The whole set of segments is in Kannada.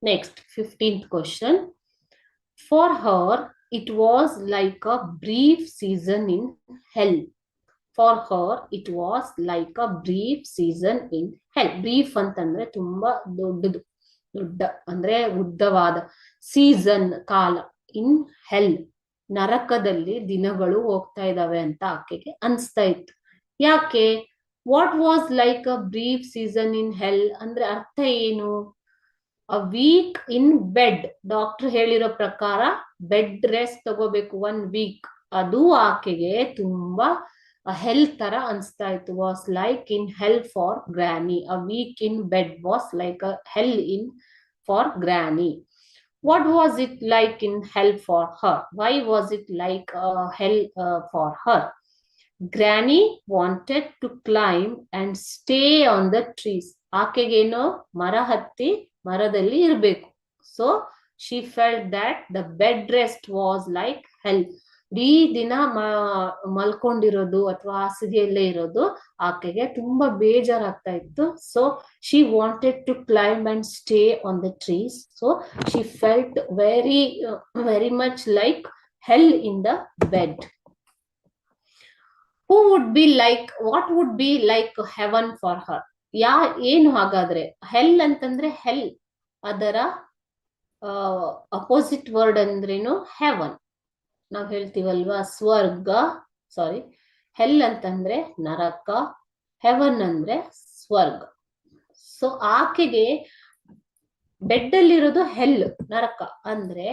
Next, 15th question. For her, it was like a brief season in hell. For her, it was like a brief season in hell. Brief ಅಂತಂದ್ರೆ ತುಂಬಾ ದೊಡ್ಡದು, ದೊಡ್ಡ ಅಂದ್ರೆ ಉದ್ದವಾದ, ಸೀಸನ್ ಕಾಲ, ಇನ್ ಹೆಲ್ ನರಕದಲ್ಲಿ ದಿನಗಳು ಹೋಗ್ತಾ ಇದಾವೆ ಅಂತ ಆಕೆಗೆ ಅನ್ಸ್ತಾ ಇತ್ತು. ಯಾಕೆ? What was like a brief season in hell ಅಂದ್ರೆ ಅರ್ಥ ಏನು? A week in bed, doctor ಹೇಳಿರೋ ಪ್ರಕಾರ ಬೆಡ್ ರೆಸ್ಟ್ ತಗೋಬೇಕು 1 ವೀಕ್. ಅದು ಆಕೆಗೆ ತುಂಬಾ ಹೆಲ್ ತರ ಅನ್ಸ್ತಾ ಇತ್ತು. Was like in hell for granny. A week in bed was like a hell in for granny. What was it like in hell for her? Why was it like hell for her? Granny wanted to climb and stay on the trees. ಆಕೆಗೇನೋ ಮರ ಹತ್ತಿ ಮರದಲ್ಲಿ ಇರಬೇಕು. So she felt that the bed rest was like hell. ಇಡೀ ದಿನ ಮಲ್ಕೊಂಡಿರೋದು ಅಥವಾ ಹಾಸಿಗೆಯಲ್ಲೇ ಇರೋದು ಆಕೆಗೆ ತುಂಬಾ ಬೇಜಾರಾಗ್ತಾ ಇತ್ತು. So she wanted to climb and stay on the trees. So she felt very much like hell in the bed. Who would be like, what would be like heaven for her? ಏನು ಹಾಗಾದ್ರೆ? ಹೆಲ್ ಅಂತಂದ್ರೆ ಹೆಲ್, ಅದರ ಅಪೋಸಿಟ್ ವರ್ಡ್ ಅಂದ್ರೇನು? ಹೆವನ್. ನಾವ್ ಹೇಳ್ತೀವಲ್ವಾ ಸ್ವರ್ಗ, ಸಾರಿ, ಹೆಲ್ ಅಂತಂದ್ರೆ ನರಕ, ಹೆವನ್ ಅಂದ್ರೆ ಸ್ವರ್ಗ. ಸೊ ಆಕೆಗೆ ಬೆಡ್ ಅಲ್ಲಿರೋದು ಹೆಲ್, ನರಕ ಅಂದ್ರೆ,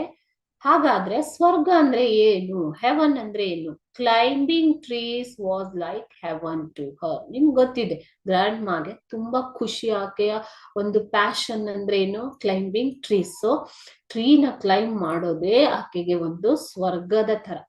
ಹಾಗಾದ್ರೆ ಸ್ವರ್ಗ ಅಂದ್ರೆ ಏನು? ಹೆವನ್ ಅಂದ್ರೆ ಏನು? Climbing trees was like heaven to her. ನಿಮ್ಗೆ ಗೊತ್ತಿದೆ, ಗ್ರ್ಯಾಂಡ್ ಮಾಗೆ ತುಂಬಾ ಖುಷಿ, ಆಕೆಯ ಒಂದು ಪ್ಯಾಷನ್ ಅಂದ್ರೆ ಏನು? Climbing trees. ಸೊ ಟ್ರೀನ ಕ್ಲೈಂಬ್ ಮಾಡೋದೇ ಆಕೆಗೆ ಒಂದು ಸ್ವರ್ಗದ ತರ.